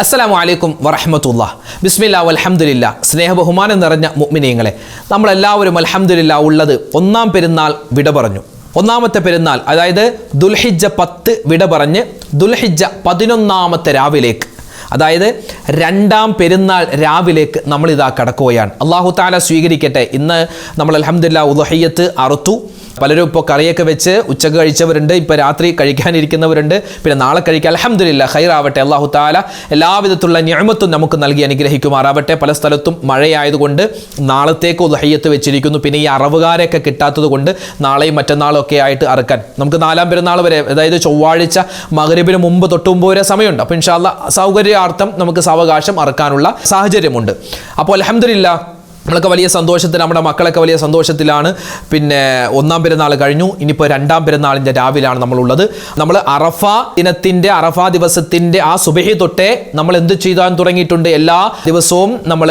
അസ്സലാമു അലൈക്കും വറഹ്മത്തുള്ളാഹി. ബിസ്മില്ലാഹി വൽഹംദുലില്ലാഹ്. സ്നേഹബഹുമാനം നിറഞ്ഞ മുഅ്മിനീങ്ങളെ, നമ്മളെല്ലാവരും അൽഹംദുലില്ലാഹ് ഉള്ളത് ഒന്നാം പെരുന്നാൾ വിട പറഞ്ഞു. ഒന്നാമത്തെ പെരുന്നാൾ അതായത് ദുൽഹിജ്ജ 10 വിട പറഞ്ഞ് ദുൽഹിജ്ജ 11 രാവിലേക്ക്, അതായത് രണ്ടാം പെരുന്നാൾ രാവിലേക്ക് നമ്മളിതാ കടക്കുകയാണ്. അല്ലാഹു തആല സ്വീകരിക്കട്ടെ. ഇന്ന് നമ്മൾ അൽഹംദുലില്ലാഹ് ഉദ്ഹിയ്യത്ത് അറുത്തു. പലരും ഇപ്പോൾ കറിയൊക്കെ വെച്ച് ഉച്ചക്ക് കഴിച്ചവരുണ്ട്, ഇപ്പോൾ രാത്രി കഴിക്കാനിരിക്കുന്നവരുണ്ട്, പിന്നെ നാളെ കഴിക്കാൻ. അൽഹംദുലില്ലാഹ് ഖൈറാവട്ടെ. അല്ലാഹു തആല എല്ലാവിധത്തുള്ള നിഅമത്തും നമുക്ക് നൽകി അനുഗ്രഹിക്കുമാറാവട്ടെ. പല സ്ഥലത്തും മഴയായതുകൊണ്ട് നാളത്തേക്ക് ഉദ്ഹിയ്യത്ത് വെച്ചിരിക്കുന്നു. പിന്നെ ഈ അറവുകാരെയൊക്കെ കിട്ടാത്തത് കൊണ്ട് നാളെയും മറ്റന്നാളും ഒക്കെ ആയിട്ട് അറുക്കാൻ നമുക്ക് 4-ാം പെരുന്നാൾ വരെ, അതായത് ചൊവ്വാഴ്ച മഗ്‌രിബിന് മുമ്പ് തൊട്ടുമുമ്പ് വരെ സമയമുണ്ട്. അപ്പോൾ ഇൻഷാ അല്ലാഹ് സൗകര്യാർത്ഥം നമുക്ക് സാവകാശം അറുക്കാനുള്ള സാഹചര്യമുണ്ട്. അപ്പോൾ അൽഹംദുലില്ലാഹ് നമ്മളൊക്കെ വലിയ സന്തോഷത്തിൽ, നമ്മുടെ മക്കളൊക്കെ വലിയ സന്തോഷത്തിലാണ്. പിന്നെ ഒന്നാം പെരുന്നാൾ കഴിഞ്ഞു, ഇനിയിപ്പോൾ രണ്ടാം പെരുന്നാളിൻ്റെ രാവിലാണ് നമ്മളുള്ളത്. നമ്മൾ അറഫ ദിനത്തിൻ്റെ, അറഫ ദിവസത്തിൻ്റെ ആ സുബഹി തൊട്ടേ നമ്മൾ എന്ത് ചെയ്യാൻ തുടങ്ങിയിട്ടുണ്ട്? എല്ലാ ദിവസവും നമ്മൾ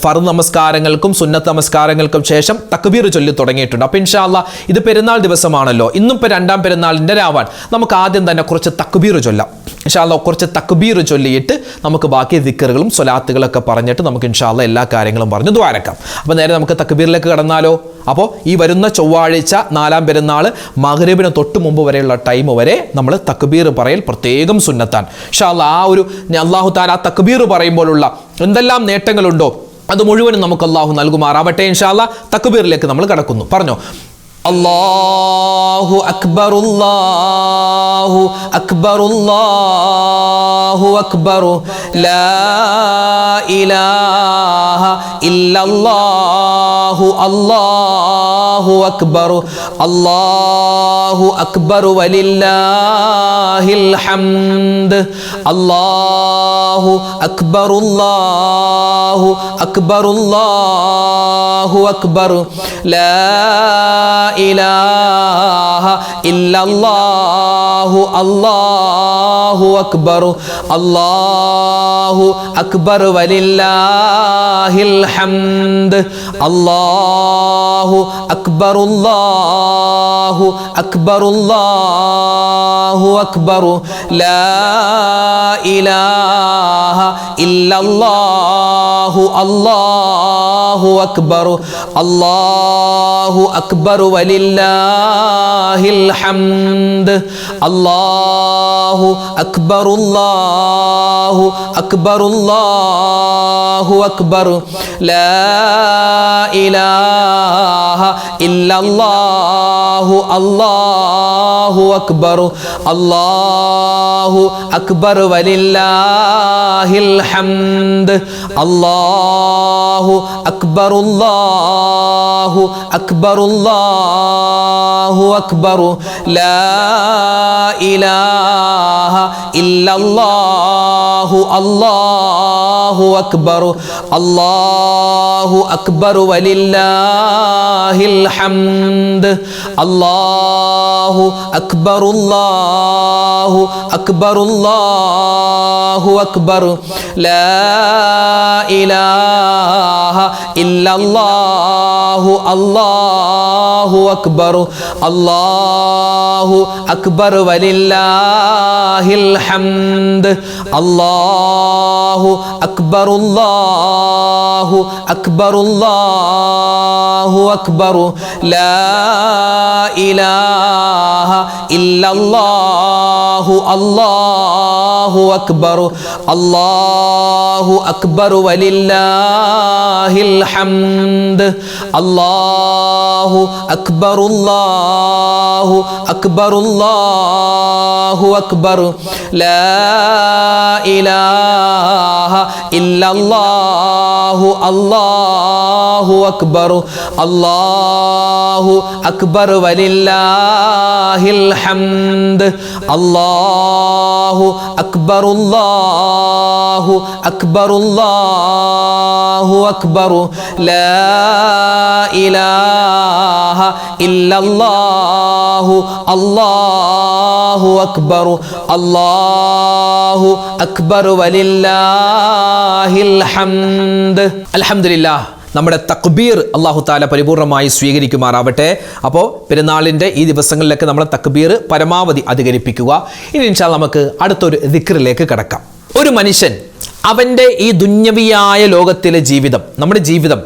ഫർദ് നമസ്കാരങ്ങൾക്കും സുന്നത്ത് നമസ്കാരങ്ങൾക്കും ശേഷം തക്ബീർ ചൊല്ലി തുടങ്ങിയിട്ടുണ്ട്. അപ്പോൾ ഇൻഷാ അല്ലാഹ് ഇത് പെരുന്നാൾ ദിവസമാണല്ലോ, ഇന്നിപ്പോൾ രണ്ടാം പെരുന്നാളിൻ്റെ രാവാൻ. നമുക്ക് ആദ്യം തന്നെ കുറച്ച് തക്ബീർ ചൊല്ലാം. ഇൻഷാ അല്ലാഹ് കുറച്ച് തക്ബീർ ചൊല്ലിയിട്ട് നമുക്ക് ബാക്കി ദിക്റുകളും സ്വലാത്തുകളൊക്കെ പറഞ്ഞിട്ട് നമുക്ക് ഇൻഷാ അല്ലാഹ് എല്ലാ കാര്യങ്ങളും പറഞ്ഞ് ദ്വാരക്കാം. അപ്പോൾ നേരെ നമുക്ക് തക്ബീറിലേക്ക് കടന്നാലോ? അപ്പോൾ ഈ വരുന്ന ചൊവ്വാഴ്ച 4-ാം പെരുന്നാൾ മഗ്‌രിബിന് തൊട്ട് മുമ്പ് വരെയുള്ള ടൈം വരെ നമ്മൾ തക്ബീർ പറയൽ പ്രത്യേകം സുന്നത്താണ്. ഇൻഷാ അല്ലാഹ് ആ ഒരു അല്ലാഹു തആല ആ തക്ബീർ പറയുമ്പോഴുള്ള എന്തെല്ലാം നേട്ടങ്ങളുണ്ടോ അത് മുഴുവനും നമുക്ക് അല്ലാഹു നൽകുമാറാവട്ടെ. ഇൻഷാ അല്ലാഹ് തക്ബീറിലേക്ക് നമ്മൾ കടക്കുന്നു. പറഞ്ഞോ, അല്ലാഹു അക്ബർ അല്ലാഹു അക്ബർ അല്ലാഹു അക്ബർ ലാ ഇലാഹ ഇല്ലല്ലാഹു അല്ലാഹു അക്ബർ അല്ലാഹു അക്ബർ വലില്ലാഹിൽ ഹംദ് അല്ലാഹു അക്ബർ അല്ലാഹു അക്ബർ അല്ലാഹു അക്ബർ ലാ ഇലാഹ ഇല്ലല്ലാഹു അല്ലാഹു അക്ബർ അല്ലാഹു അക്ബർ വലില്ലാഹിൽ ഹംദ് അല്ലാഹു അക്ബർ അല്ലാഹു അക്ബർ അല്ലാഹു അക്ബർ ലാ ഇലാഹ ഇല്ലല്ലാഹു അല്ലാഹു അക്ബർ അല്ലാഹു അക്ബർ വലില്ലാഹിൽ ഹംദ് അല്ലാഹു അക്ബർ അല്ലാഹു അക്ബർ അല്ലാഹു അക്ബർ ലാ ഇലാഹ ഇല്ലല്ലാഹു അല്ലാഹു അക്ബർ അല്ലാഹു അക്ബർ വലില്ലാഹിൽ ഹംദ് അല്ലാഹു അക്ബർ അല്ലാഹു അക്ബർ അല്ലാഹു അക്ബർ ലാ ഇലാഹ ഇല്ലല്ലാഹു അല്ലാഹു അക്ബർ അല്ലാഹു അക്ബർ വലില്ലാഹിൽ ഹംദ് അല്ലാഹു അക്ബർ അല്ലാഹു അക്ബർ അല്ലാഹു അക്ബർ ലാ ഇലാഹ ഇല്ലല്ലാഹു അല്ലാഹു അക്ബർ അല്ലാഹു അക്ബർ വലില്ലാഹിൽ ഹംദ് അല്ലാഹു അക്ബർ അല്ലാഹു അക്ബർ അല്ലാഹു അക്ബർ ലാ ഇലാഹ ഇല്ലല്ലാഹു അല്ലാഹു അക്ബർ അല്ലാഹു അക്ബർ വലില്ലാഹിൽ ഹംദ് അല്ലാഹു അക്ബർ അല്ലാഹു അക്ബർ അല്ലാഹു അക്ബർ ലാ ഇലാഹ ഇല്ലല്ലാഹു അല്ലാഹു അക്ബർ അല്ലാഹു അക്ബർ വലില്ലാഹിൽ ഹംദ് അല്ലാഹു അക്ബർ അല്ലാഹു അക്ബർ അല്ലാഹു അക്ബർ ലാ ഇലാഹ ഇല്ലല്ലാഹു അല്ലാഹു അക്ബർ അല്ലാഹു അക്ബർ വലില്ലാഹിൽ ഹംദ്. അൽഹംദുലില്ലാഹ്. നമ്മുടെ തക്ബീർ അല്ലാഹു തആല പരിപൂർണമായി സ്വീകരിക്കുമാറാവട്ടെ. അപ്പോൾ പെരുന്നാളിൻ്റെ ഈ ദിവസങ്ങളിലൊക്കെ നമ്മൾ തക്ബീർ പരമാവധി അധികരിപ്പിക്കുക. ഇനി ഇൻഷാ അല്ലാഹ് നമുക്ക് അടുത്തൊരു ദിക്റിലേക്ക് കടക്കാം. ഒരു മനുഷ്യൻ അവൻ്റെ ഈ ദുന്യവിയായ ലോകത്തിലെ ജീവിതം, നമ്മുടെ ജീവിതം,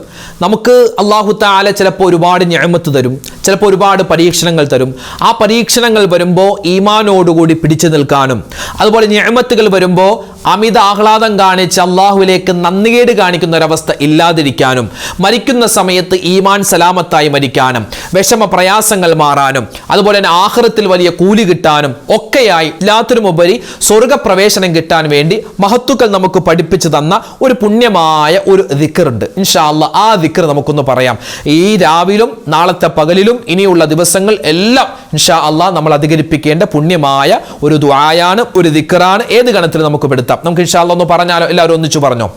നമുക്ക് അല്ലാഹു തആല ചിലപ്പോൾ ഒരുപാട് നിഅമത്ത് തരും, ചിലപ്പോൾ ഒരുപാട് പരീക്ഷണങ്ങൾ തരും. ആ പരീക്ഷണങ്ങൾ വരുമ്പോൾ ഈമാനോടുകൂടി പിടിച്ചു നിൽക്കാനും, അതുപോലെ നിഅമത്തുകൾ വരുമ്പോൾ അമിത ആഹ്ലാദം കാണിച്ച് അള്ളാഹുവിലേക്ക് നന്ദികേട് കാണിക്കുന്ന ഒരവസ്ഥ ഇല്ലാതിരിക്കാനും, മരിക്കുന്ന സമയത്ത് ഈമാൻ സലാമത്തായി മരിക്കാനും, വിഷമ പ്രയാസങ്ങൾ മാറാനും, അതുപോലെ തന്നെ ആഖിറത്തിൽ വലിയ കൂലി കിട്ടാനും ഒക്കെയായി എല്ലാത്തിനുമുപരി സ്വർഗപ്രവേശനം കിട്ടാൻ വേണ്ടി മഹത്തുക്കൾ നമുക്ക് പഠിപ്പിച്ചു തന്ന ഒരു പുണ്യമായ ഒരു ദിക്റുണ്ട്. ഇൻഷാ അല്ലാഹ് ആ ദിക്ർ നമുക്കൊന്ന് പറയാം. ഈ രാവിലും നാളത്തെ പകലിലും ഇനിയുള്ള ദിവസങ്ങൾ എല്ലാം ഇൻഷാ അല്ലാഹ് നമ്മൾ അധികരിപ്പിക്കേണ്ട പുണ്യമായ ഒരു ദുആയാണ്, ഒരു ദിക്റാണ്. ഏത് ഗണത്തിൽ നമുക്ക് പെടുത്താം? നമുക്ക് ഇൻഷാ അല്ലാഹ് ഒന്ന് പറഞ്ഞാലോ? എല്ലാവരും ഒന്നിച്ചു പറഞ്ഞോ.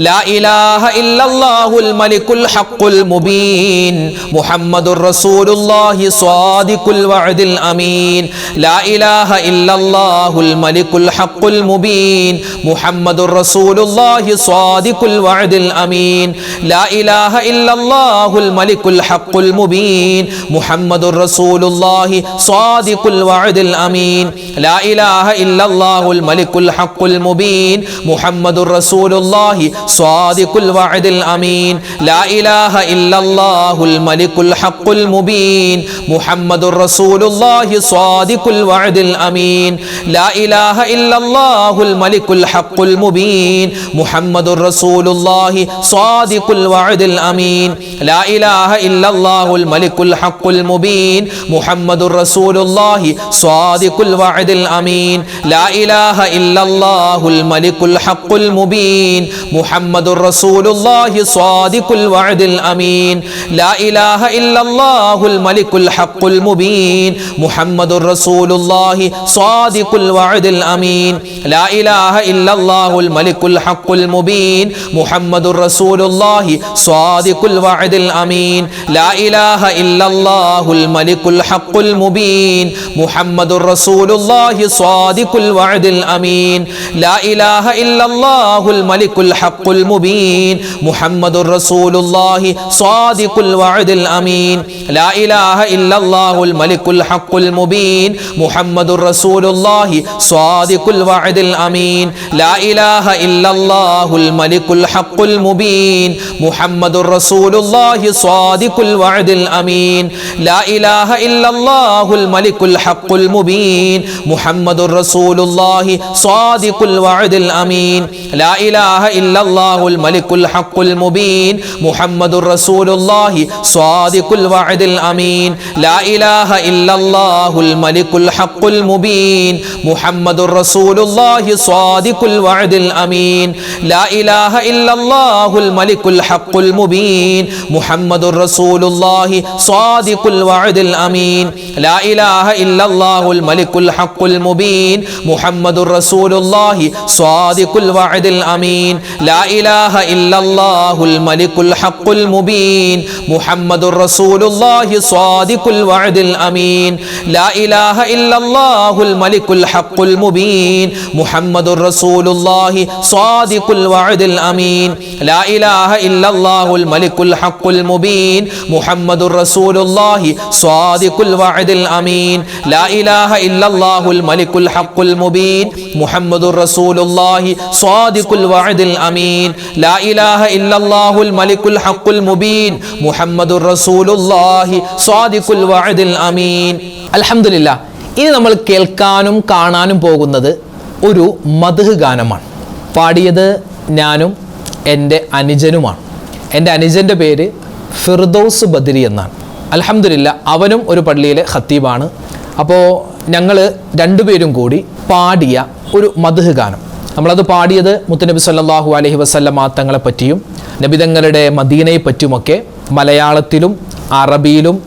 لا إله إلا الله الملك الحق المبين محمد رسول الله صادق الوعد الأمين لا إله إلا الله الملك الحق المبين محمد رسول الله صادق الوعد الأمين لا إله إلا الله الملك الحق المبين محمد رسول الله صادق الوعد الأمين لا إله إلا الله الملك الحق المبين محمد رسول الله صادق الوعد الأمين لا إله إلا الله الملك الحق المبين محمد رسول الله صادق الوعد الأمين لا إله إلا الله الملك الحق المبين محمد رسول الله صادق الوعد الأمين لا إله إلا الله الملك الحق المبين محمد رسول الله صادق الوعد الأمين لا إله إلا الله الملك الحق المبين محمد رسول الله صادق الوعد الأمين لا إله إلا الله الملك الحق المبين محمد رسول الله صادق الوعد الأمين لا إله إلا الله الملك الحق المبين محمد رسول الله صادق الوعد الأمين لا إله إلا الله الملك الحق المبين محمد رسول الله صادق الوعد الأمين لا إله إلا الله الملك الحق المبين محمد رسول الله صادق الوعد الأمين لا إله إلا الله الملك الحق المبين محمد رسول الله صادق الوعد الأمين لا إله إلا الله الملك الحق المبين محمد رسول الله صادق الوعد الأمين لا إله إلا الله الملك الحق المبين محمد رسول الله صادق الوعد الأمين لا إله إلا الله الملك الحق المبين محمد رسول الله صادق الوعد الأمين لا إله إلا الله الملك الحق المبين محمد رسول الله صادق الوعد الأمين لا إله إلا الله الملك الحق المبين محمد رسول الله صادق الوعد الأمين لا إله إلا الله الملك الحق المبين محمد رسول الله صادق الوعد الأمين لا إله إلا الله الملك الحق المبين محمد رسول الله صادق الوعد الأمين لا إله إلا الله الملك الحق المبين محمد رسول الله صادق الوعد الأمين لا إله إلا الله الملك الحق المبين محمد رسول الله صادق الوعد الأمين لا إله إلا الله الملك الحق المبين محمد رسول الله صادق الوعد الأمين لا إله إلا الله الملك الحق المبين محمد رسول الله صادق الوعد الأمين الحمد لله. ഇനി നമ്മൾ കേൾക്കാനും കാണാനും പോകുന്നത് ഒരു മദ്ഹ് ഗാനമാണ്. പാടിയത് ഞാനും എൻ്റെ അനുജനുമാണ്. എൻ്റെ അനുജൻ്റെ പേര് ഫിർദൗസ് ബദരി എന്നാണ്. അൽഹംദുലില്ലാ അവനും ഒരു പള്ളിയിലെ ഖത്തീബാണ്. അപ്പോൾ ഞങ്ങൾ രണ്ടുപേരും കൂടി പാടിയ ഒരു മദ്ഹ് ഗാനം, നമ്മളത് പാടിയത് മുത്തുനബി സല്ലല്ലാഹു അലൈഹി വസല്ലമ തങ്ങളെ പറ്റിയും നബിതങ്ങളുടെ മദീനയെ പറ്റിയുമൊക്കെ മലയാളത്തിലും അറബിയിലും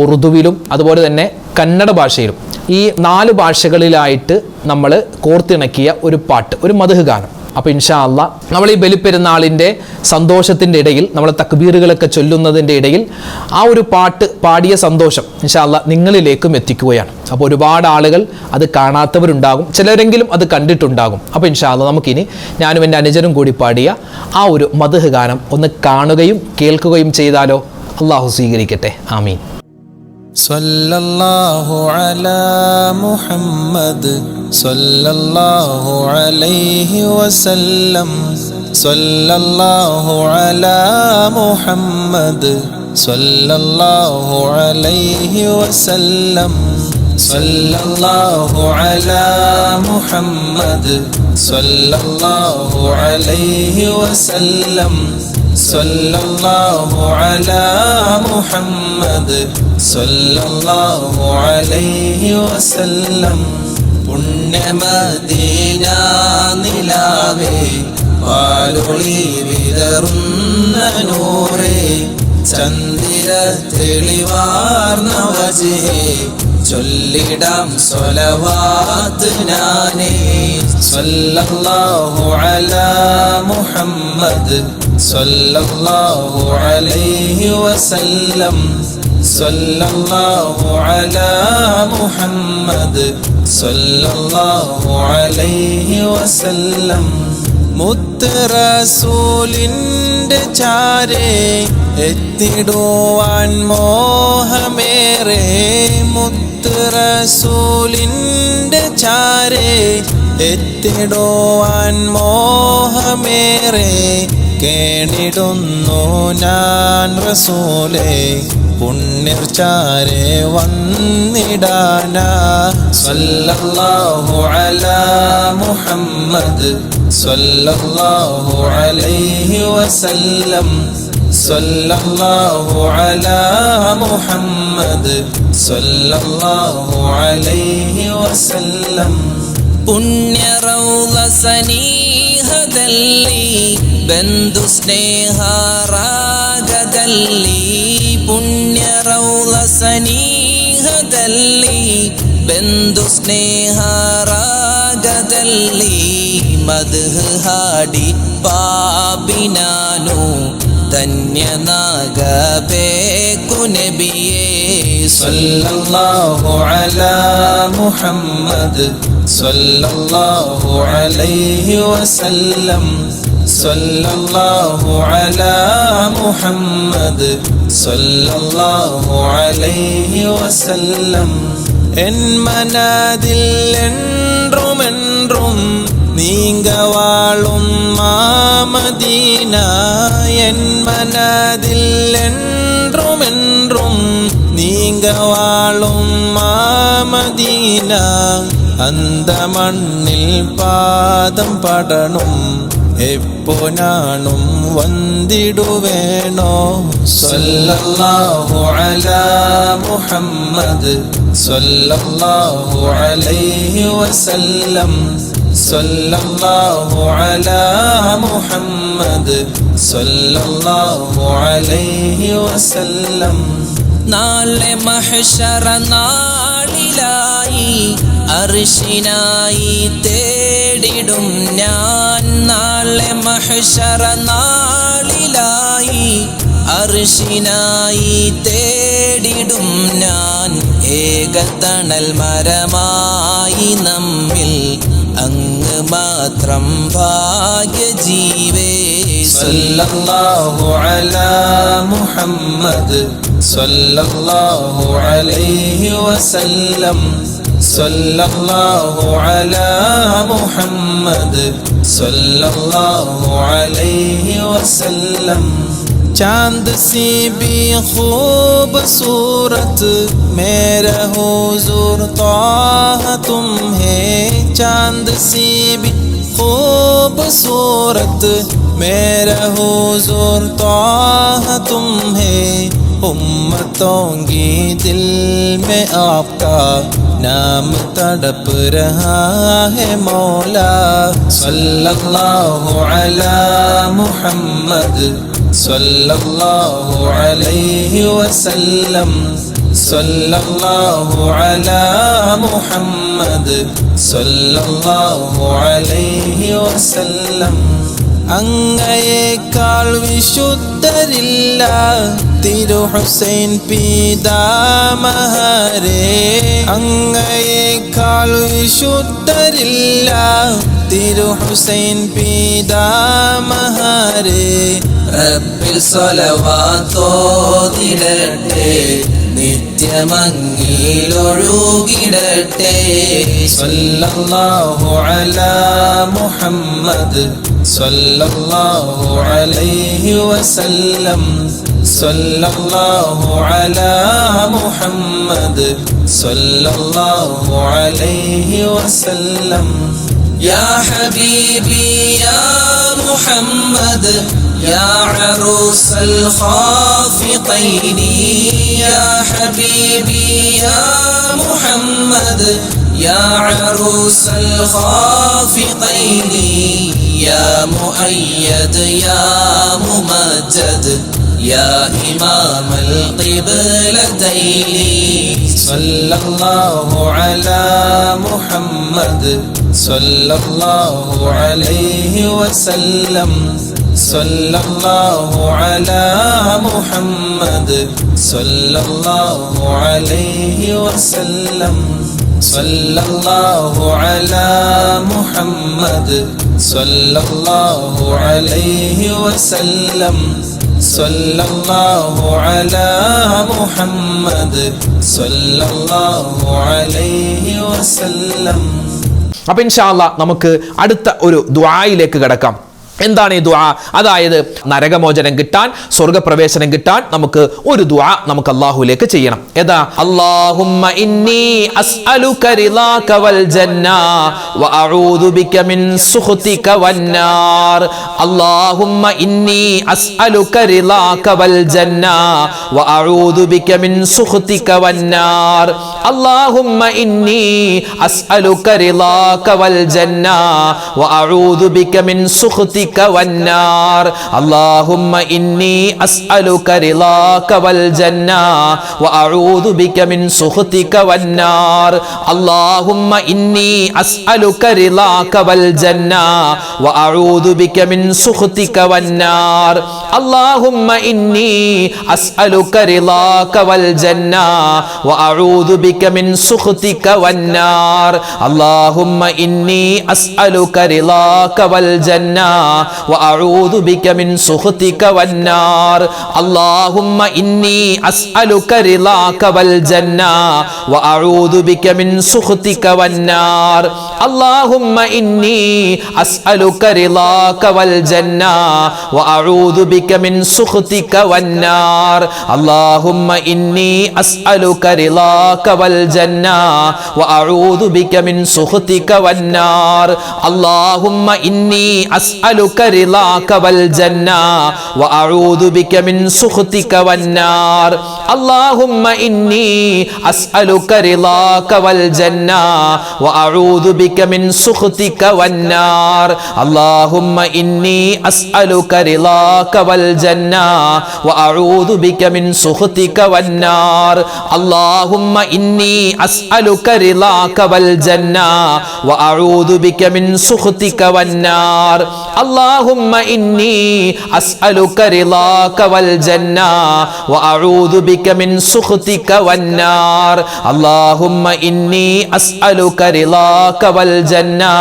ഉറുദുവിലും അതുപോലെ തന്നെ കന്നഡ ഭാഷയിലും ഈ 4 ഭാഷകളിലായിട്ട് നമ്മൾ കോർത്തിണക്കിയ ഒരു പാട്ട്, ഒരു മദ്ഹ് ഗാനം. അപ്പോൾ ഇൻഷാ അല്ലാഹ് നമ്മൾ ഈ ബലിപ്പെരുന്നാളിൻ്റെ സന്തോഷത്തിൻ്റെ ഇടയിൽ, നമ്മൾ തക്ബീറുകളൊക്കെ ചൊല്ലുന്നതിൻ്റെ ഇടയിൽ ആ ഒരു പാട്ട് പാടിയ സന്തോഷം ഇൻഷാ അല്ലാഹ് നിങ്ങളിലേക്കും എത്തിക്കുകയാണ്. അപ്പോൾ ഒരുപാട് ആളുകൾ അത് കാണാത്തവരുണ്ടാകും, ചിലരെങ്കിലും അത് കണ്ടിട്ടുണ്ടാകും. അപ്പോൾ ഇൻഷാ അല്ലാഹ് നമുക്കിനി ഞാനും എൻ്റെ അനുജനും കൂടി പാടിയ ആ ഒരു മദ്ഹ് ഗാനം ഒന്ന് കാണുകയും കേൾക്കുകയും ചെയ്താലോ? അള്ളാഹു സ്വീകരിക്കട്ടെ. ആമീൻ. സല്ലല്ലാഹു അലാ മുഹമ്മദ് സല്ലല്ലാഹു അലൈഹി വസല്ലം. സല്ലല്ലാഹു അലാ മുഹമ്മദ് സല്ലല്ലാഹു അലൈഹി വസല്ലം. സല്ലല്ലാഹു അലാ മുഹമ്മദ് സല്ലല്ലാഹു അലൈഹി വസല്ലം. സല്ലല്ലാഹു അലാ മുഹമ്മദ് സല്ലല്ലാഹു അലൈഹി വസല്ലം. പുണ്യമദീന നിലാവേ പാലൊളി വിതറുന്ന നൂറേ ചന്ദ്ര തെളിവാർന്ന വജ്ഹേ ചൊല്ലിടാം സ്വലവാത്ത് നാനേ. സല്ലല്ലാഹു അലാ മുഹമ്മദ് സല്ലല്ലാഹു അലൈഹി വസല്ലം. സല്ലല്ലാഹു അലാ മുഹമ്മദ് സല്ലല്ലാഹു അലൈഹി വസല്ലം. മുത്ത് റസൂലിന്റെ ചാരേ എത്തിടുവാൻ മോഹമേറെ. മുത്ത് റസൂലിന്റെ ചാരേ എത്തിടുവാൻ മോഹമേറെ. കേണിടുന്നു ഞാൻ റസൂലേ പുണ്യർ ചാരേ വന്നിടാനാ. സല്ലല്ലാഹു അലാ മുഹമ്മദ് സല്ലല്ലാഹു അലൈഹി വസല്ലം. സല്ലല്ലാഹു അലാ മുഹമ്മദ് സല്ലല്ലാഹു അലൈഹി വസല്ലം. പുണ്യ റൗള സനീഹದಲ್ಲಿ ബന്ധു സ്നേഹ ರಾಗದಲ್ಲಿ. ಪುಣ್ಯ ರೌಳ ಸನೀಹದಲ್ಲಿ ಬೆಂದು ಸ್ನೇಹ ರಾಗದಲ್ಲಿ ಮದ್ಹ ಹಾಡಿ ಪಾಪಿನಾನು ಧನ್ಯನಾಗಬೇಕು ನಬಿಯೇ. സല്ലല്ലാഹു അലാ മുഹമ്മദ് സല്ലല്ലാഹു അലൈഹി വസല്ലം. സല്ലല്ലാഹു അലാ മുഹമ്മദ് സല്ലല്ലാഹു അലൈഹി വസല്ലം. എൻ മനതിൽ என்றும் നീങ്ക വാളും മദീന. എൻ മനതിൽ என்றும் നീങ്ക വാളും മദീന. അന്ത മണ്ണിൽ പാദം പടണം എപ്പോ ഞാനും വന്നിടുവേണോ. സല്ലല്ലാഹു അലാ മുഹമ്മദ് സല്ലല്ലാഹു അലൈഹി വസല്ലം. സല്ലല്ലാഹു അലാ മുഹമ്മദ് സല്ലല്ലാഹു അലൈഹി വസല്ലം. നാളെ മഹ്ശറ നാളിലായി അർശിനായി തേടിടും ഞാൻ. നാളെ മഹ്ശറ നാളിലായി അർശിനായി തേടിടും ഞാൻ. ഏകതണൽ മരമായി നമ്മിൽ അങ്ങ് മാത്രം ഭാഗ്യജീവേ. സല്ലല്ലാഹു അലാ മുഹമ്മദ് സല്ലല്ലാഹു അലൈഹി വസല്ലം. സല്ലല്ലാഹു അലാ മുഹമ്മദ് സല്ലല്ലാഹു അലൈഹി വസല്ലം. चांद सी भी खूबसूरत मेरा हुजूर ताह तुम है. चांद सी भी खूबसूरत मेरा हुजूर ताह तुम है. उम्मतों की दिल में आपका नाम तड़प रहा है मौला. सल्लल्लाहु अला मुहम्मद सल्लल्लाहु अलैहि वसल्लम. सल्लल्लाहु अला मुहम्मद सल्लल्लाहु अलैहि वसल्लम. അങ്ങയേക്കാൾ വിശുദ്ധരില്ല തിരു ഹുസൈൻ പീതാമഹരേ. അങ്ങയേക്കാൾ വിശുദ്ധരില്ല തിരു ഹുസൈൻ പീതാമഹരേ. റബ്ബിൽ സ്വലവാത്തോതിടട്ടെ നിത്യമങ്ങിലൊഴുകിടട്ടെ. സല്ലല്ലാഹു അലാ മുഹമ്മദ് സല്ലല്ലാഹു അലൈഹി വസല്ലം. സല്ലല്ലാഹു അലാ മുഹമ്മദ് സല്ലല്ലാഹു അലൈഹി വസല്ലം. يا حبيبي يا محمد يا عروس الخافقين. يا حبيبي يا محمد يا عروس الخافقين. يا مؤيد يا ممجد يا إمام القبلتين. സല്ലല്ലാഹു അലാ മുഹമ്മദ് സല്ലല്ലാഹു അലൈഹി വസല്ലം. സല്ലല്ലാഹു അലാ മുഹമ്മദ് സല്ലല്ലാഹു അലൈഹി വസല്ലം. സല്ലല്ലാഹു അലാ മുഹമ്മദ് സല്ലല്ലാഹു അലൈഹി വസല്ലം. സല്ലല്ലാഹു അലാ മുഹമ്മദ് സല്ലല്ലാഹു അലൈഹി വസല്ലം. അപ്പം ഇൻഷാ അല്ലാ നമുക്ക് അടുത്ത ഒരു ദുആയിലേക്ക് കടക്കാം. എന്താണ് ഈ ദുആ? അതായത് നരകമോചനം കിട്ടാൻ, സ്വർഗ്ഗപ്രവേശനം കിട്ടാൻ നമുക്ക് ഒരു ദുആ നമുക്ക് അല്ലാഹുവിലേക്ക് ചെയ്യണം. ഏതാ? അല്ലാഹുമ്മ ഇന്നി അസ്അലുക റിളാക വൽ ജന്ന വ അഊദു ബിക മിൻ സുഖ്തിക വന്നാർ. അല്ലാഹുമ്മ ഇന്നി അസ്അലുക റിളാക വൽ ജന്ന വ അഊദു ബിക മിൻ സുഖ്തിക വന്നാർ. അല്ലാഹുമ്മ ഇന്നി അസ്അലുക റിളാക വൽ ജന്ന വ അഊദു ബിക മിൻ സുഖ്തിക والنار. اللهم إني أسألك رضاك والجنة وأعوذ بك من سخطك والنار. اللهم إني أسألك رضاك والجنة وأعوذ بك من سخطك والنار. اللهم إني أسألك رضاك والجنة وأعوذ بك من سخطك والنار. اللهم إني أسألك رضاك والجنة وأعوذ بك من سخطك والنار. اللهم إني أسألك رضاك والجنة وأعوذ بك من سخطك والنار. اللهم إني أسألك رضاك والجنة وأعوذ بك من سخطك والنار. اللهم إني أسألك رضاك والجنة وأعوذ بك من سخطك والنار. اللهم إني أسألك رضاك والجنة وأعوذ بك من سخطك والنار. اللهم إني أسألك رضاك والجنة وأعوذ بك من سخطك والنار. اللهم إني أسألك رضاك والجنة وأعوذ بك من سخطك والنار. اللهم إني أسألك رضاك والجنة وأعوذ بك من سخطك والنار. اللهم إني أسألك رضاك والجنة وأعوذ بك من سخطك والنار. اللهم إني أسألك رضاك والجنة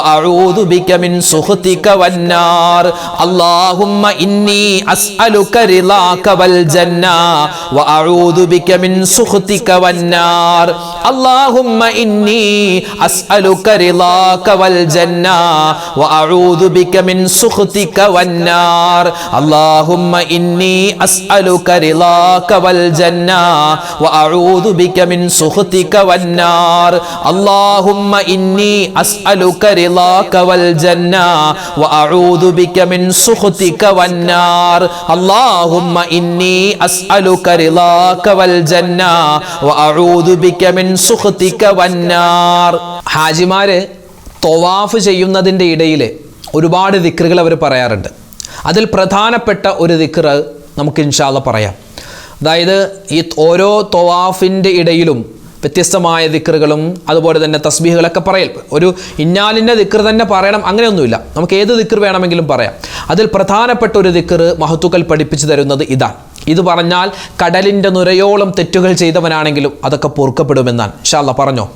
وأعوذ بك من سخطك والنار. اللهم إني أسألك رضاك والجنة وأعوذ بك من سخطك والنار. اللهم إني أسألك رضاك والجنة وأعوذ بك من سخطك والنار. اللهم إني أسألك رضاك والجنة وأعوذ بك من سخطك والنار. اللهم إني أسألك رضاك والجنة وأعوذ بك من سخطك والنار. اللهم إني أسألك رضاك والجنة وأعوذ بك من سخطك والنار. ഹാജിമാര് തവാഫ് ചെയ്യുന്നതിൻ്റെ ഇടയിൽ ഒരുപാട് ദിക്റുകൾ അവർ പറയാറുണ്ട്. അതിൽ പ്രധാനപ്പെട്ട ഒരു ദിക്ർ നമുക്ക് ഇൻഷാ അല്ലാഹ് പറയാം. അതായത് ഈ ഓരോ തവാഫിൻ്റെ ഇടയിലും വ്യത്യസ്തമായ ദിക്റുകളും അതുപോലെ തന്നെ തസ്ബീഹുകളൊക്കെ പറയൽ. ഒരു ഇന്നാലിൻ്റെ ദിക്ർ തന്നെ പറയണം അങ്ങനെയൊന്നുമില്ല, നമുക്ക് ഏത് ദിക്ർ വേണമെങ്കിലും പറയാം. അതിൽ പ്രധാനപ്പെട്ട ഒരു ദിക്ർ മഹത്തുക്കൾ പഠിപ്പിച്ചു തരുന്നത് ഇതാണ്. ഇത് പറഞ്ഞാൽ കടലിൻ്റെ നുരയോളം തെറ്റുകൾ ചെയ്തവനാണെങ്കിലും അതൊക്കെ പൊറുക്കപ്പെടുമെന്നാണ്. ഇൻഷാ അല്ലാഹ് പറഞ്ഞോ.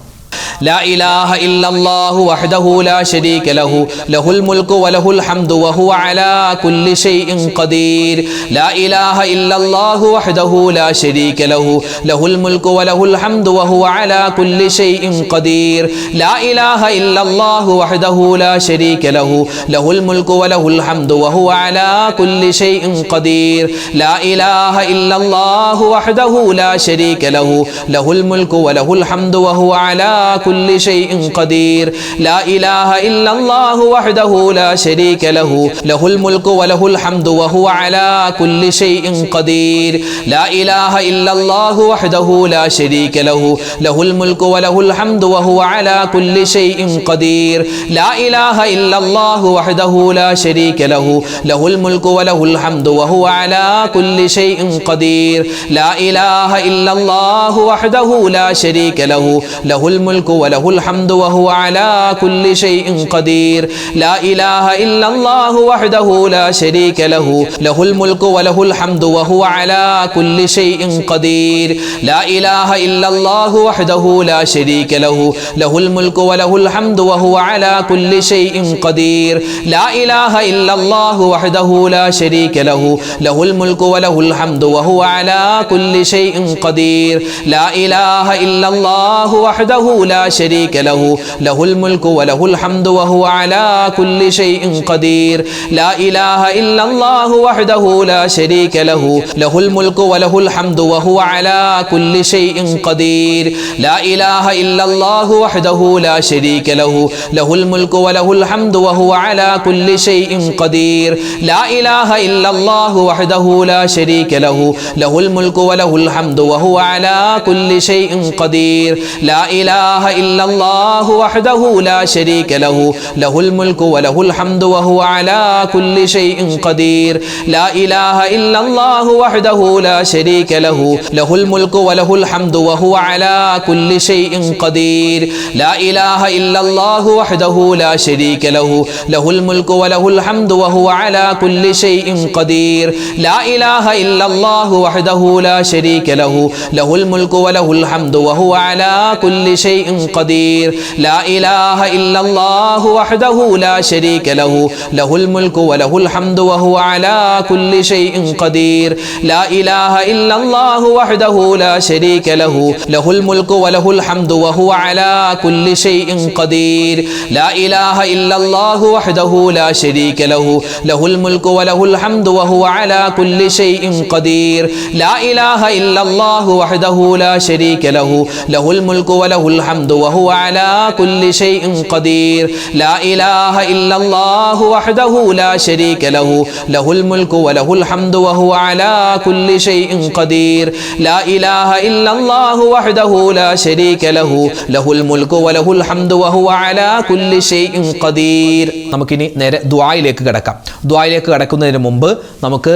ലാ ഇലാഹ ഇല്ലല്ലാഹു വഹ്ദഹു ലാ ശരീക ലഹു ലഹുൽ മുൽക്കു വലഹുൽ ഹംദു വഹുവ അലാ കുല്ലി ഷൈഇൻ ഖദീർ. ലാ ഇലാഹ ഇല്ലല്ലാഹു വഹ്ദഹു ലാ ശരീക ലഹു ലഹുൽ മുൽക്കു വലഹുൽ ഹംദു വഹുവ അലാ കുല്ലി ഷൈഇൻ ഖദീർ. ലാ ഇലാഹ ഇല്ലല്ലാഹു വഹ്ദഹു ലാ ശരീക ലഹു ലഹുൽ മുൽക്കു വലഹുൽ ഹംദു വഹുവ അലാ കുല്ലി ഷൈഇൻ ഖദീർ. ലാ ഇലാഹ ഇല്ലല്ലാഹു വഹ്ദഹു ലാ ശരീക ലഹു ലഹുൽ മുൽക്കു വലഹുൽ ഹംദു വഹുവ അലാ കുല്ലി ഷൈഇൻ ഖദീർ. ലാ ഇലാഹ ഇല്ലല്ലാഹു വഹ്ദഹു ലാ ശരീക ലഹു ലഹുൽ മുൽക്കു വലഹുൽ ഹംദു വഹുവ അലാ കുല്ലി ഷൈഇൻ ഖദീർ. ലാ ഇലാഹ ഇല്ലല്ലാഹു വഹ്ദഹു ലാ ശരീക ലഹു ലഹുൽ മുൽക്കു വലഹുൽ ഹംദു വഹുവ അലാ കുല്ലി ഷൈഇൻ ഖദീർ. ലാ ഇലാഹ ഇല്ലല്ലാഹു വഹ്ദഹു ലാ ശരീക ലഹു ലഹുൽ മുൽക്കു വലഹുൽ ഹംദു വഹുവ അലാ കുല്ലി ഷൈഇൻ ഖദീർ. ലാ ഇലാഹ ഇല്ലല്ലാഹു വഹ്ദഹു ലാ ശരീക ലഹു ലഹുൽ മുൽക്കു വലഹുൽ ഹംദു വഹുവ അലാ കുല്ലി ഷൈഇൻ ഖദീർ. ലാ ഇലാഹ ഇല്ലല്ലാഹു വഹ്ദഹു ലാ ശരീക ലഹു ലഹുൽ മുൽക്കു വലഹുൽ ഹംദു വഹുവ അലാ കുല്ലി ഷൈഇൻ ഖദീർ. ലാ ഇലാഹ ഇല്ലല്ലാഹു വഹ്ദഹു ലാ ശരീക ലഹു ലഹുൽ മുൽക്കു വലഹുൽ ഹംദു വഹുവ അലാ കുല്ലി ഷൈഇൻ ഖദീർ. ലാ ഇലാഹ ഇല്ലല്ലാഹു വഹ്ദഹു ലാ ശരീക ലഹു ലഹുൽ മുൽക്കു വലഹുൽ ഹംദു വഹുവ അലാ കുല്ലി ഷൈഇൻ ഖദീർ. ലാ ഇലാഹ ഇല്ലല്ലാഹു വഹ്ദഹു ലാ ശരീക ലഹു ലഹുൽ മുൽക്കു വലഹുൽ ഹംദു വഹുവ അലാ കുല്ലി ഷൈഇൻ ഖദീർ. ലാ ഇലാഹ ഇല്ലല്ലാഹു വഹ്ദഹു ലാ ശരീക ലഹു ലഹുൽ മുൽക്കു വലഹുൽ ഹംദു വഹുവ അലാ കുല്ലി ഷൈഇൻ ഖദീർ. ലാ ഇലാഹ ഇല്ലല്ലാഹു വഹ്ദഹു ലാ ശരീക ലഹു ലഹുൽ മുൽക്കു വലഹുൽ ഹംദു വഹുവ അലാ കുല്ലി ഷൈഇൻ ഖദീർ. ലാ ഇലാഹ ഇല്ലല്ലാഹു വഹ്ദഹു ലാ ശരീക ലഹു ലഹുൽ മുൽക്കു വലഹുൽ ഹംദു വഹുവ അലാ കുല്ലി ഷൈഇൻ ഖദീർ. ലാ ഇലാഹ ഇല്ലല്ലാഹു വഹ്ദഹു ലാ ശരീക ലഹു ലഹുൽ മുൽക്കു വലഹുൽ ഹംദു വഹുവ അലാ കുല്ലി ഷൈഇൻ ഖദീർ. ലാ ഇലാഹ ഇല്ലല്ലാഹു വഹ്ദഹു ലാ ശരീക ലഹു ലഹുൽ മുൽക്കു വലഹുൽ ഹംദു വഹുവ അലാ കുല്ലി ഷൈഇൻ ഖദീർ. ലാ ഇലാഹ ഇല്ലല്ലാഹു വഹ്ദഹു ലാ ശരീക ലഹു ലഹുൽ മുൽക്കു വലഹുൽ ഹംദു വഹുവ അലാ കുല്ലി ഷൈഇൻ ഖദീർ. ലാ ഇലാഹ ഇല്ലല്ലാഹു വഹ്ദഹു ലാ ശരീക ലഹു ലഹുൽ മുൽക്കു വലഹുൽ ഹംദു വഹുവ അലാ കുല്ലി ഷൈഇൻ ഖദീർ. ലാ ഇലാഹ ഇല്ലല്ലാഹു വഹ്ദഹു ലാ ശരീക ലഹു ലഹുൽ മുൽക്കു വലഹുൽ ഹംദു വഹുവ അലാ കുല്ലി ഷൈഇൻ ഖദീർ. ലാ ഇലാഹ ഇല്ലല്ലാഹു വഹ്ദഹു ലാ ശരീക ലഹു ലഹുൽ മുൽക്കു വലഹുൽ ഹംദു വഹുവ അലാ കുല്ലി ഷൈഇൻ ഖദീർ. ലാ ഇലാഹ ഇല്ലല്ലാഹു വഹ്ദഹു ലാ ശരീക ലഹു ലഹുൽ മുൽക്കു വലഹുൽ ഹംദു വഹുവ അലാ കുല്ലി ഷൈഇൻ ഖദീർ. ലാ ഇലാഹ ഇല്ലല്ലാഹു വഹ്ദഹു ലാ ശരീക ലഹു ലഹുൽ മുൽക്കു വലഹുൽ ഹംദു വഹുവ അലാ കുല്ലി ഷൈഇൻ ഖദീർ. ലാ ഇലാഹ ഇല്ലല്ലാഹു വഹ്ദഹു ലാ ശരീക ലഹു ലഹുൽ മുൽക്കു വലഹുൽ ഹംദു വഹുവ അലാ കുല്ലി ഷൈഇൻ ഖദീർ. ലാ ഇലാഹ ഇല്ലല്ലാഹു വഹ്ദഹു ലാ ശരീക ലഹു ലഹുൽ മുൽക്കു വലഹുൽ ഹംദു വഹുവ അലാ കുല്ലി ഷൈഇൻ ഖദീർ. നമുക്കിനി നേരെ ദുആയിലേക്ക് കടക്കാം. ദുആയിലേക്ക് കടക്കുന്നതിന് മുമ്പ് നമുക്ക്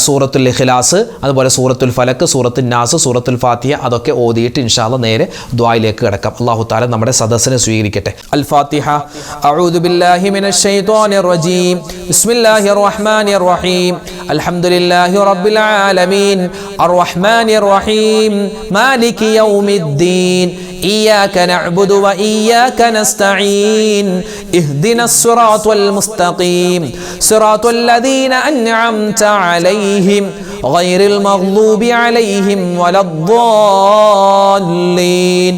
സൂറത്തുൽ ഇഖ്ലാസ്, അതുപോലെ സൂറത്തുൽ ഫലക്ക്, സൂറത്തുൽ നാസ്, സൂറത്തുൽ ഫാത്തിഹ അതൊക്കെ ഓതിയിട്ട് ഇൻഷാ അല്ലാഹ് നേരെ ദുആയിലേക്ക് കടക്കാം. അല്ലാഹു തആല നമ്മുടെ സദസ്സിനെ സ്വീകരിക്കട്ടെ. അൽ ഫാത്തിഹ. അഊദു ബില്ലാഹി മിനശ് ശൈത്വാനിർ റജീം. ബിസ്മില്ലാഹിർ റഹ്മാനിർ റഹീം. അൽഹംദുലില്ലാഹി റബ്ബിൽ ആലമീൻ അർറഹ്മാനിർ റഹീം മാലികി യൗമിദ്ദീൻ إياك نعبد وإياك نستعين اهدنا الصراط المستقيم صراط الذين أنعمت عليهم غير المغضوب عليهم ولا الضالين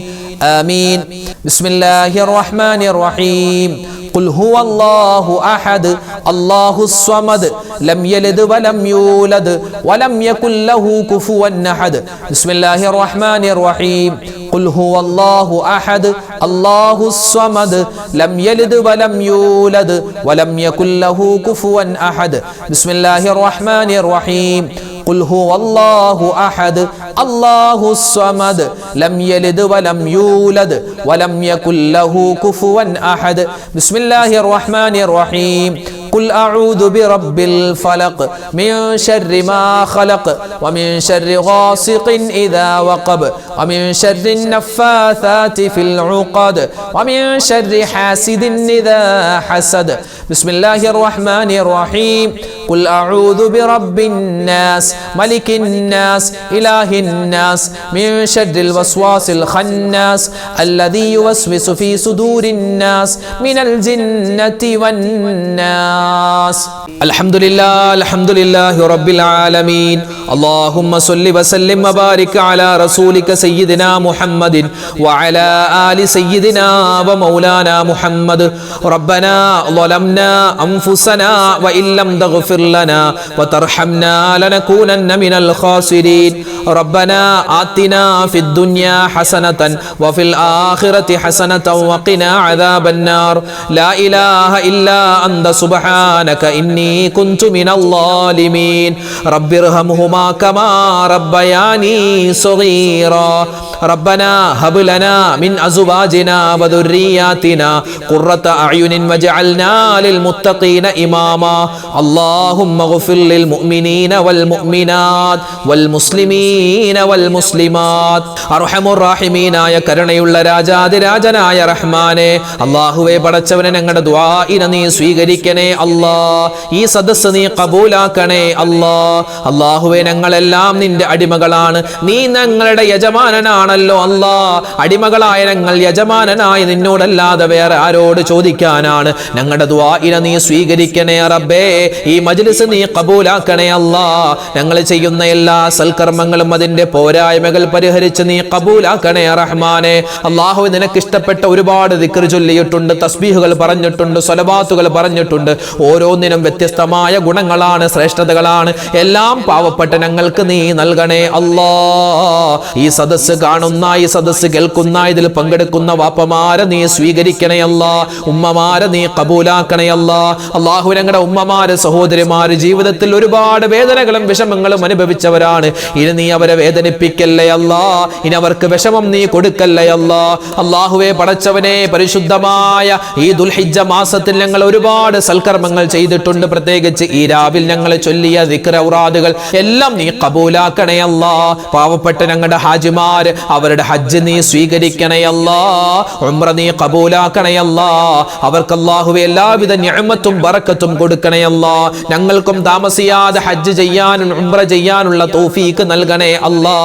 آمين. بسم الله الرحمن الرحيم. قل هو الله أحد الله الصمد لم يلد ولم يولد ولم يكن له كفوا أحد. بسم الله الرحمن الرحيم. قل هو الله أحد الله الصمد لم يلد ولم يولد ولم يكن له كفوا أحد. بسم الله الرحمن الرحيم. قل هو الله أحد الله الصمد لم يلد ولم يولد ولم يكن له كفوا أحد. بسم الله الرحمن الرحيم. قل أعوذ برب الفلق من شر ما خلق ومن شر غاسق إذا وقب ومن شر النفاثات في العقد ومن شر حاسد إذا حسد. بسم الله الرحمن الرحيم. ഖുൽ അഊദു ബിറബ്ബിൻ നാസ് മലിക്കിൻ നാസ് ഇലാഹിൻ നാസ് മിൻ ശർരിൽ വസ്വാസിൽ ഖന്നാസ് അല്ലദീ യുവസ്വിസു ഫീ സുദൂരിൻ നാസ് മിനൽ ജിന്നതി വന്നാസ്. അൽഹംദുലില്ലാഹി റബ്ബിൽ ആലമീൻ. അല്ലാഹുമ്മ സ്വല്ലി വസല്ലിം വബാരിക് അലാ റസൂലിക സയ്യിദിനാ മുഹമ്മദിൻ വഅലാ ആലി സയ്യിദിനാ വമൗലാനാ മുഹമ്മദ്. റബ്ബനാ ളലംനാ അൻഫുസനാ വഇല്ലം തഗ്ഫിർ ലനാ വതർഹംനാ ലനകൂനന്ന മിനൽ ഖാസിരീൻ. റബ്ബനാ ആതിനാ ഫിദ് ദുനിയാ ഹസനതൻ വഫിൽ ആഖിറതി ഹസനതൻ വഖിനാ അദാബന്നാർ. ലാ ഇലാഹ ഇല്ലാ അൻത സുബ്ഹാനക ഇന്നി കുൻതു മിനൽ ളാലിമീൻ. റബ്ബിർഹംഹുമാ കമാ റബ്ബയാനി സഗീറാ. റബ്ബനാ ഹബ് ലനാ മിൻ അസ്വാജിനാ വദുർരിയാതിനാ ഖുർറത അയുനിൻ വജഅൽനാ ലിൽ മുത്തഖീന ഇമാമാ. അല്ലാഹുമ്മഗ്ഫിർ ലിൽ മുഅ്മിനീന വൽ മുഅ്മിനാത്ത് വൽ മുസ്ലിമീന വൽ മുസ്ലിമാത്ത്. അർഹമുർ റഹീമീനായ കരുണയുള്ള രാജാതിരാജനായ റഹ്മാനെ, അല്ലാഹുവേ പടച്ചവനെ, ഞങ്ങളുടെ ദുആഇനെ നീ സ്വീകരിക്കണേ അല്ലാ. ഈ സദസ്സ് നീ കബൂലാക്കണേ അല്ലാ. അല്ലാഹുവേ, ഞങ്ങളെല്ലാം നിന്റെ അടിമകളാണ്. നീ ഞങ്ങളുടെ യജമാനനാണല്ലോ അല്ലാ. അടിമകളായ ഞങ്ങൾ യജമാനനായി നിന്നോടല്ലാതെ വേറെ ആരോട് ചോദിക്കാനാണ്? ഞങ്ങളുടെ ദുആഇനെ നീ സ്വീകരിക്കണേ റബ്ബേ. ഈ മജ്ലിസ് നീ കബൂലാക്കണേ അല്ലാ. ഞങ്ങൾ ചെയ്യുന്ന എല്ലാ സൽക്കർമ്മങ്ങളും അതിന്റെ പോരായ്മകൾ പരിഹരിച്ച് നീ കബൂലാക്കണേ റഹ്മാനെ. അല്ലാഹു, നിനക്ക് ഇഷ്ടപ്പെട്ട ഒരുപാട് ദിക്ർ ചൊല്ലിയിട്ടുണ്ട്, തസ്ബീഹുകൾ പറഞ്ഞിട്ടുണ്ട്, സ്വലവാത്തുകൾ പറഞ്ഞിട്ടുണ്ട്. ഓരോന്നിനും വ്യത്യസ്തമായ ഗുണങ്ങളാണ്, ശ്രേഷ്ഠതകളാണ്. എല്ലാം പാവപ്പെട്ട ഞങ്ങൾക്ക് നീ നൽകണേ അല്ലാ. ഈ സദസ്സ് കാണുന്ന, ഈ സദസ്സ് കേൾക്കുന്ന, ഇതിൽ പങ്കെടുക്കുന്ന വാപ്പമാരെ നീ സ്വീകരിക്കണേ അല്ലാ. ഉമ്മമാരെ നീ കബൂലാക്കണേ അല്ലാ. അല്ലാഹു, ഞങ്ങളുടെ ഉമ്മമാര്, സഹോദരിമാര് ജീവിതത്തിൽ ഒരുപാട് വേദനകളും വിഷമങ്ങളും അനുഭവിച്ചവരാണ്. ഇനി നീ അവരെ വേദനിപ്പിക്കല്ലേ അല്ലാ. ഇനി അവർക്ക് വിഷമം നീ കൊടുക്കല്ലേ അല്ലാ. അല്ലാഹുവേ പടച്ചവനെ, പരിശുദ്ധമായ ഈ ദുൽഹിജ്ജ മാസത്തിൽ ഞങ്ങൾ ഒരുപാട് സൽക്കർമ്മങ്ങൾ ചെയ്തിട്ടുണ്ട്. പ്രത്യേകിച്ച് ഈ രാവിൽ ഞങ്ങൾ ചൊല്ലിയ ദിക്ർ ഔറാദുകൾ എല്ലാം നീ കബൂലാക്കണേ അല്ലാ. പാവപ്പെട്ട ഞങ്ങളുടെ ഹാജിമാര്, അവരുടെ ഹജ്ജ് നീ സ്വീകരിക്കണേ അല്ലാ. ഉംറ നീ കബൂലാക്കണേ അല്ലാ. അവർക്ക് അല്ലാഹുവേ എല്ലാവിധ നിഅമത്തും ബറക്കത്തും കൊടുക്കണേ അല്ലാ. ഞങ്ങൾക്കും താമസിയാതെ ഹജ്ജ് ചെയ്യാനും ഉംറ ചെയ്യാനുള്ള തൗഫീഖ് നൽകണേ അല്ലാ.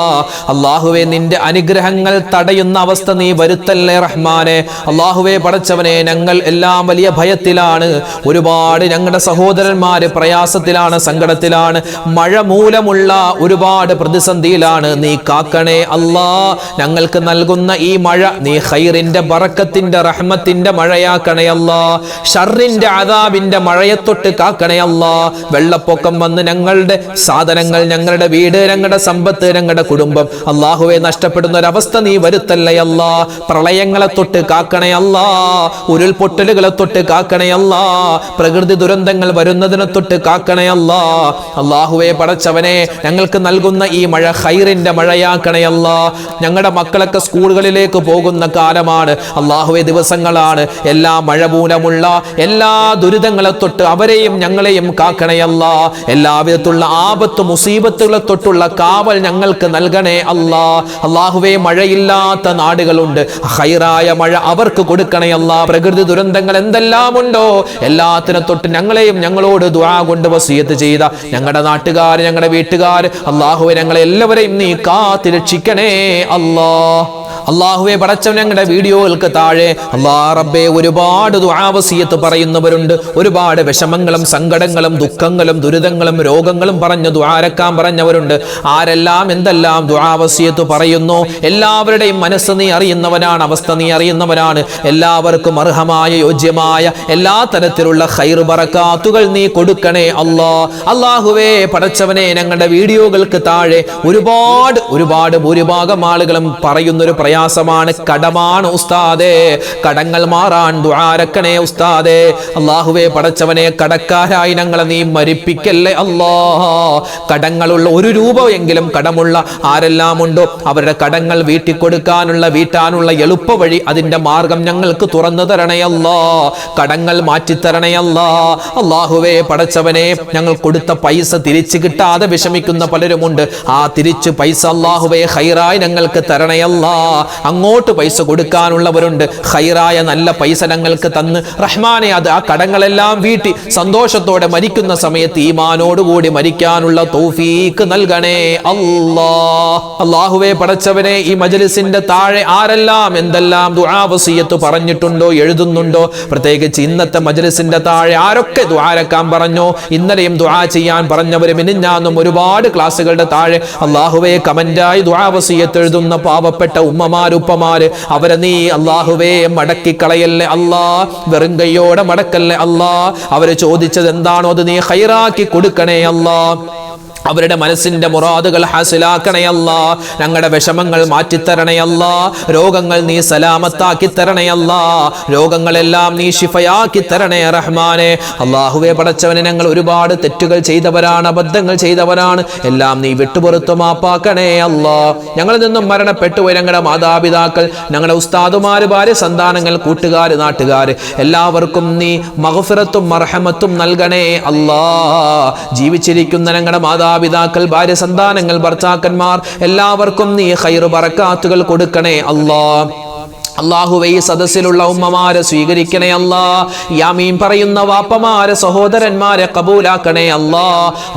അല്ലാഹുവേ, നിന്റെ അനുഗ്രഹങ്ങൾ തടയുന്ന അവസ്ഥ നീ വരുത്തല്ലേ റഹ്മാനെ. അല്ലാഹുവേ പടച്ചവനെ, ഞങ്ങൾ എല്ലാം വലിയ ഭയത്തിലാണ്. ഒരുപാട് ഞങ്ങളുടെ സഹോദരന്മാര് പ്രയാസത്തിലാണ്, സങ്കടത്തിലാണ്. മഴ മൂലമുള്ള ഒരുപാട് പ്രതിസന്ധിയിലാണ്. നീ കാക്കണേ അല്ലാ. ഞങ്ങൾക്ക് നൽകുന്ന ഈ മഴ നീ ഖൈറിന്റെ ബറക്കത്തിന്റെ റഹ്മത്തിന്റെ മഴയാക്കണേ അല്ലാ. ഷർറിന്റെ അദാബിന്റെ മഴയെ തൊട്ട് കാക്കണേ അല്ലാ. വെള്ളപ്പൊക്കം വന്ന് ഞങ്ങളുടെ സാധനങ്ങൾ, ഞങ്ങളുടെ വീട്, ഞങ്ങളുടെ സമ്പത്ത്, ഞങ്ങളുടെ കുടുംബം അല്ലാഹുവേ നഷ്ടപ്പെടുന്ന ഒരവസ്ഥ നീ വരുത്തല്ലേ അല്ലാ. പ്രളയങ്ങളെ തൊട്ട് കാക്കണേ അല്ലാ. ഉരുൾപൊട്ടലുകളെ തൊട്ട് കാക്കണേ അല്ലാ. പ്രകൃതി ദുരന്തങ്ങൾ വരുന്നതിനെ തൊട്ട് കാക്കണേ അല്ലാ. അല്ലാഹുവേ പടച്ചവനെ, ഞങ്ങൾക്ക് നൽകുന്ന ഈ മഴ ഖൈറിന്റെ മഴയാക്കണേ അല്ലാ. ഞങ്ങളുടെ മക്കളൊക്കെ സ്കൂളുകളിലേക്ക് പോകുന്ന കാലമാണ് അല്ലാഹുവേ, ദിവസങ്ങളാണ്. എല്ലാ മഴ മൂലമുള്ള എല്ലാ ദുരിതങ്ങളെ തൊട്ട് അവരെയും ഞങ്ങളെയും കാക്കണേ അല്ലാ. എല്ലാവിധത്തുള്ള ആപത്ത് മുസീബത്തുകളെ തൊട്ടുള്ള കാവൽ ഞങ്ങൾക്ക് നൽകണേ അല്ലാ. അല്ലാഹുവേ, മഴയില്ലാത്ത നാടുകളുണ്ട്, ഖൈറായ മഴ അവർക്ക് കൊടുക്കണേ അല്ലാ. പ്രകൃതി ദുരന്തങ്ങൾ എന്തെല്ലാം ഉണ്ടോ എല്ലാത്തിനെ തൊട്ട് ഞങ്ങളെയും ഞങ്ങളോട് ദുആ കൊണ്ട് വസിയത്ത് ചെയ്ത ഞങ്ങളുടെ നാട്ടുകാർ, ഞങ്ങളുടെ വീട്ടുകാർ അല്ലാഹുവേ, ഞങ്ങളെ എല്ലാവരെയും നീ കാത്ത് രക്ഷിക്കണേ അല്ലാ. അല്ലാഹുവേ പടച്ചവൻ, ഞങ്ങളുടെ വീഡിയോകൾക്ക് താഴെ അല്ലാ റബ്ബേ ഒരുപാട് ദുആ വസിയത്ത് പറയുന്നവരുണ്ട്. ഒരുപാട് വിഷമങ്ങളും സങ്കടങ്ങളും ദുഃഖങ്ങളും ദുരിതങ്ങളും രോഗങ്ങളും പറഞ്ഞ് ദുആരക്കാൻ പറഞ്ഞവരുണ്ട്. ആരെല്ലാം എന്തെല്ലാം ദുആ വസിയത്ത് പറയുന്നു, എല്ലാവരുടെയും മനസ്സ് നീ അറിയുന്നവനാണ്, അവസ്ഥ നീ അറിയുന്നവനാണ്. എല്ലാവർക്കും അർഹമായ യോജ്യമായ എല്ലാ തരത്തിലുള്ള ഖൈർ ബറകാത്തുകൾ നീ കൊടുക്കണേ അല്ലാ. അല്ലാഹുവേ പടച്ചവനെ, ഞങ്ങളുടെ വീഡിയോകൾക്ക് താഴെ ഒരുപാട് ഭൂരിഭാഗം ആളുകളും പറയുന്നൊരു പ്രയാസമാണ്, കടമാണ് ഉസ്താദേ. കടങ്ങൾ മാറാൻ ദുആരക്കണേ ഉസ്താദേ. അല്ലാഹുവേ പടച്ചവനെ, കടക്കാരായി ഞങ്ങളെ നീ മരിപ്പിക്കല്ലേ അല്ലാ. കടങ്ങളുള്ള, 1 രൂപയെങ്കിലും കടമുള്ള ആരെല്ലാം ഉണ്ടോ അവരുടെ കടങ്ങൾ വീട്ടാനുള്ള എളുപ്പ വഴി, അതിന്റെ മാർഗം ഞങ്ങൾക്ക് തുറന്നു തരണേ അല്ലാ. കടങ്ങൾ മാറ്റിത്തരണേ അല്ലാ. അല്ലാഹുവേ പടച്ചവനെ, ഞങ്ങൾ കൊടുത്ത പൈസ തിരിച്ചു കിട്ടാതെ വിഷമിക്കുന്ന പലരുമുണ്ട്. ആ തിരിച്ചു പൈസ അല്ലാഹുവേ ഖൈറായി ഞങ്ങൾക്ക് തരണേ അല്ലാ. അങ്ങോട്ട് പൈസ കൊടുക്കാനുള്ളവരുണ്ട്. ഖൈറായ നല്ല പൈസ ഞങ്ങൾക്ക് തന്ന് റഹ്മാനെ അത് ആ കടങ്ങളെല്ലാം വീട്ടി സന്തോഷത്തോടെ മരിക്കുന്ന സമയത്ത് ഈമാനോടുകൂടി മരിക്കാനുള്ള തൗഫീക്ക് നൽകണേ അല്ലാഹുവേ പടച്ചവനെ, ഈ മജ്ലിസിന്റെ താഴെ ആരെല്ലാം എന്തെല്ലാം ദുആ വസിയത്ത് പറഞ്ഞിട്ടുണ്ടോ എഴുതുന്നുണ്ടോ, പ്രത്യേകിച്ച് ഇന്നത്തെ മജ്ലിസിന്റെ താഴെ ആരൊക്കെ ദുആരക്കാൻ പറഞ്ഞോ, ഇന്നലെയും ദുആ ചെയ്യാൻ പറഞ്ഞവരും മിനിഞ്ഞാന്നും ഒരുപാട് ക്ലാസ്സുകളുടെ താഴെ അല്ലാഹുവേ കമന്റായി ദുആ വസിയത്ത് എഴുതുന്ന പാവപ്പെട്ട ഉപ്പമാര് അവരെ നീ അല്ലാഹുവേ മടക്കി കളയല്ലേ അല്ലാ, വെറും കൈയോടെ മടക്കല്ലേ അല്ലാ. അവര് ചോദിച്ചത് എന്താണോ അത് നീ ഖൈറാക്കി കൊടുക്കണേ അല്ലാ. അവരുടെ മനസ്സിന്റെ മുറാദുകൾ ഹാസിലാക്കണേ അല്ലാ. ഞങ്ങളുടെ വിഷമങ്ങൾ മാറ്റിത്തരണേ അല്ലാ. രോഗങ്ങൾ നീ സലാമത്താക്കി തരണേ അല്ലാ. രോഗങ്ങളെല്ലാം നീ ശിഫയാക്കി തരണേ റഹ്മാനെ. അല്ലാഹുവേ പടച്ചവനെ, ഞങ്ങൾ ഒരുപാട് തെറ്റുകൾ ചെയ്തവരാണ്, അബദ്ധങ്ങൾ ചെയ്തവരാണ്. എല്ലാം നീ വിട്ടുപുറത്തു മാപ്പാക്കണേ അല്ലാ. ഞങ്ങളിൽ നിന്നും മരണപ്പെട്ടുപോയി ഞങ്ങളുടെ മാതാപിതാക്കൾ, ഞങ്ങളുടെ ഉസ്താദുമാര്, ഭാര്യ, സന്താനങ്ങൾ, കൂട്ടുകാര്, നാട്ടുകാര് എല്ലാവർക്കും നീ മഗ്ഫിറത്തും മർഹമത്തും നൽകണേ അല്ലാ. ജീവിച്ചിരിക്കുന്ന ഞങ്ങളുടെ മാതാപിതാക്കൾ, ഭാര്യ, സന്താനങ്ങൾ, ഭർത്താക്കന്മാർ എല്ലാവർക്കും നീ ഖൈർ ബറകാത്തുകൾ കൊടുക്കണേ അല്ലാ. അല്ലാഹുവേ ഈ സദസ്സിലുള്ള ഉമ്മമാരെ സ്വീകരിക്കണേ അല്ലാ. യാമീൻ പറയുന്ന വാപ്പമാരെ, സഹോദരന്മാരെ കബൂലാക്കണേ അല്ലാ.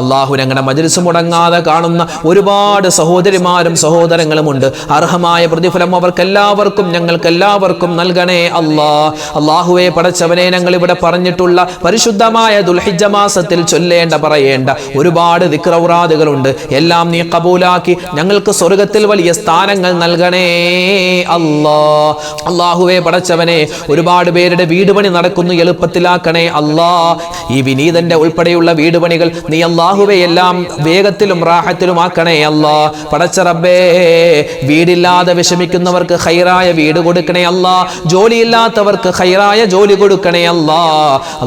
അല്ലാഹു ഞങ്ങളുടെ മജ്ലിസ് മുടങ്ങാതെ കാണുന്ന ഒരുപാട് സഹോദരിമാരും സഹോദരങ്ങളുമുണ്ട്. അർഹമായ പ്രതിഫലം അവർക്കെല്ലാവർക്കും ഞങ്ങൾക്കെല്ലാവർക്കും നൽകണേ അല്ലാ. അല്ലാഹുവേ പടച്ചവനെ, ഞങ്ങൾ ഇവിടെ പറഞ്ഞിട്ടുള്ള പരിശുദ്ധമായ ദുൽഹിജ്ജ മാസത്തിൽ ചൊല്ലേണ്ട പറയേണ്ട ഒരുപാട് ദിക്ർ ഔറാദുകളുണ്ട്. എല്ലാം നീ കബൂലാക്കി ഞങ്ങൾക്ക് സ്വർഗത്തിൽ വലിയ സ്ഥാനങ്ങൾ നൽകണേ അല്ലാ. അല്ലാഹുവേ പടച്ചവനെ, ഒരുപാട് പേരുടെ വീട് പണി നടക്കുന്നു, എളുപ്പത്തിലാക്കണേ അല്ലാ. ഈ വിനീതന്റെ ഉൾപ്പെടെയുള്ള വീട് പണികൾ നീ അല്ലാഹുവേ എല്ലാം വേഗത്തിലും റാഹത്തിലും ആക്കണേ അല്ലാ. പടച്ച റബ്ബേ, വീടില്ലാതെ വിഷമിക്കുന്നവർക്ക് ഖൈറായ വീട് കൊടുക്കണേ അല്ലാ. ജോലിയില്ലാത്തവർക്ക് ഖൈറായ ജോലി കൊടുക്കണേ അല്ലാ.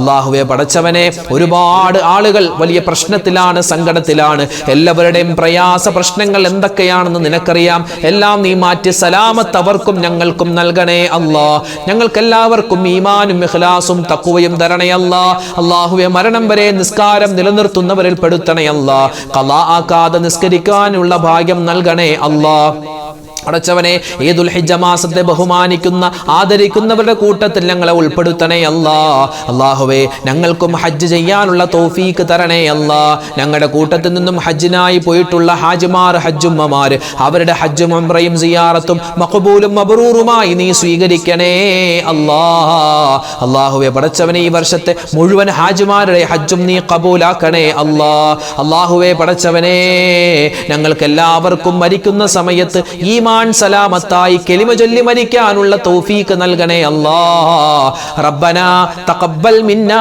അല്ലാഹുവേ പടച്ചവനെ, ഒരുപാട് ആളുകൾ വലിയ പ്രശ്നത്തിലാണ്, സങ്കടത്തിലാണ്. എല്ലാവരുടെയും പ്രയാസ പ്രശ്നങ്ങൾ എന്തൊക്കെയാണെന്ന് നിനക്കറിയാം. എല്ലാം നീ മാറ്റി സലാമത്ത് അവർക്കും ഞങ്ങൾക്കും നൽകണേ അല്ലാ. ഞങ്ങൾക്ക് എല്ലാവർക്കും ഈമാനും ഇഖ്ലാസും തഖ്വയും തരണേ അല്ലാ. അല്ലാഹുവേ മരണം വരെ നിസ്കാരം നിലനിർത്തുന്നവരിൽ പെടുത്തണേ അല്ലാ. ഖളാ ആക്കാതെ നിസ്കരിക്കാനുള്ള ഭാഗ്യം നൽകണേ അല്ലാ. അടച്ചവനെ, ഈ ദുൽഹിജ്ജ മാസത്തെ ബഹുമാനിക്കുന്ന ആദരിക്കുന്നവരുടെ കൂട്ടത്തിൽ ഞങ്ങളെ ഉൾപ്പെടുത്തണേ അല്ലാ. അല്ലാഹുവേ ഞങ്ങൾക്കും ഹജ്ജ് ചെയ്യാനുള്ള തൗഫീക്ക് തരണേ അല്ലാ. ഞങ്ങളുടെ കൂട്ടത്തിൽ നിന്നും ഹജ്ജിനായി പോയിട്ടുള്ള ഹാജിമാർ, ഹജ്ജുമ്മമാർ, അവരുടെ ഹജ്ജും ഉംറയും സിയാറത്തും മഖ്ബൂലും മബ്റൂറുമായി നീ സ്വീകരിക്കണേ അല്ലാ. അല്ലാഹുവേ പടച്ചവനെ, ഈ വർഷത്തെ മുഴുവൻ ഹാജിമാരുടെ ഹജ്ജും നീ ഖബൂലാക്കണേ അല്ലാ. അല്ലാഹുവേ പടച്ചവനെ, ഞങ്ങൾക്ക് എല്ലാവർക്കും മരിക്കുന്ന സമയത്ത് ഈമാൻ സലാമത്തായി കലിമ ചൊല്ലി മരിക്കാനുള്ള തൗഫീക്ക് നൽകണേ അല്ലാ. റബ്ബനാ തഖബ്ബൽ മിന്നാ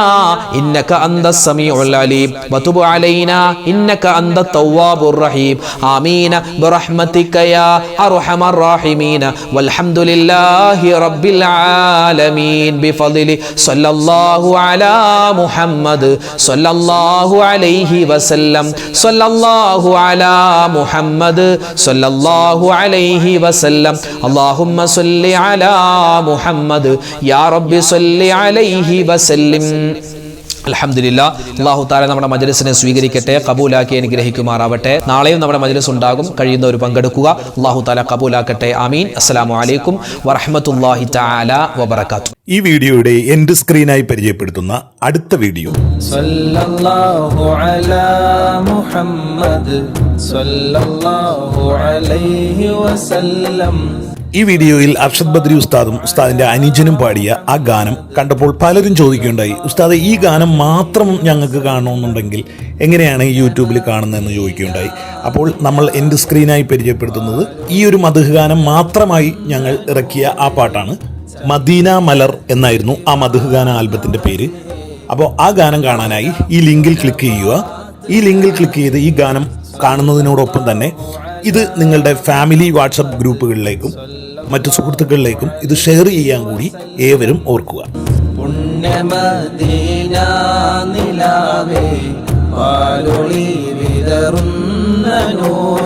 ഇന്നക അന്തസ് സമീഉൽ അലീം വതുബ് അലൈനാ ഇന്നക അന്തത് തവ്വാബുർ റഹീം. ആമീൻ ബിറഹ്മതിക യാ അർഹമർ റഹീമീൻ. വൽഹംദുലില്ലാഹി റബ്ബിൽ ആലമീൻ. ബിഫദ്ലി സ്വല്ലല്ലാഹു അലാ മുഹമ്മദ് സ്വല്ലല്ലാഹു അലൈഹി വസല്ലം. സ്വല്ലല്ലാഹു അലാ മുഹമ്മദ് സ്വല്ലല്ലാഹു അലൈഹി വസല്ലം. അല്ലാഹുമ്മ സ്വല്ലി അലാ മുഹമ്മദ് യാ റബ്ബി സ്വല്ലി അലൈഹി വസല്ലം. അൽഹംദുലില്ലാഹ്. അല്ലാഹു തആല നമ്മുടെ മജ്ലിസിനെ സ്വീകരിക്കട്ടെ, കബൂലാക്കി അനുഗ്രഹിക്കുമാറാവട്ടെ. നാളെയും നമ്മുടെ മജ്ലിസ് ഉണ്ടാകും, കഴിയുന്നവർ പങ്കെടുക്കുക. അല്ലാഹു തആല കബൂലാക്കട്ടെ. ആമീൻ. അസ്സലാമു അലൈക്കും വറഹ്മത്തുള്ളാഹി തആല വബറകാതുഹു. ഈ വീഡിയോയുടെ എൻഡ് സ്ക്രീനായി പരിചയപ്പെടുത്തുന്ന അടുത്ത വീഡിയോ സല്ലല്ലാഹു അലാ മുഹമ്മദ് സല്ലല്ലാഹു അലൈഹി വസല്ലം. ഈ വീഡിയോയിൽ അർഷദ് ബദ്രി ഉസ്താദും ഉസ്താദിന്റെ അനുജനും പാടിയ ആ ഗാനം കണ്ടപ്പോൾ പലരും ചോദിക്കുകയുണ്ടായി, ഉസ്താദ് ഈ ഗാനം മാത്രം ഞങ്ങൾക്ക് കാണണമെന്നുണ്ടെങ്കിൽ എങ്ങനെയാണ് യൂട്യൂബിൽ കാണുന്നതെന്ന് ചോദിക്കുകയുണ്ടായി. അപ്പോൾ നമ്മൾ എൻഡ് സ്ക്രീനായി പരിചയപ്പെടുത്തുന്നത് ഈ ഒരു മദ്ഹ് ഗാനം മാത്രമായി ഞങ്ങൾ ഇറക്കിയ ആ പാട്ടാണ്. മദീന മലർ എന്നായിരുന്നു ആ മദ്ഹ് ഗാന ആൽബത്തിന്റെ പേര്. അപ്പോൾ ആ ഗാനം കാണാനായി ഈ ലിങ്കിൽ ക്ലിക്ക് ചെയ്യുക. ഈ ലിങ്കിൽ ക്ലിക്ക് ചെയ്ത് ഈ ഗാനം കാണുന്നതിനോടൊപ്പം തന്നെ ഇത് നിങ്ങളുടെ ഫാമിലി വാട്സപ്പ് ഗ്രൂപ്പുകളിലേക്കും മറ്റു സുഹൃത്തുക്കളിലേക്കും ഇത് ഷെയർ ചെയ്യാൻ കൂടി ഏവരും ഓർക്കുക. പുണ്യമദീന നിലാവേ പാലൊളി വിതറുന്ന നൂറേ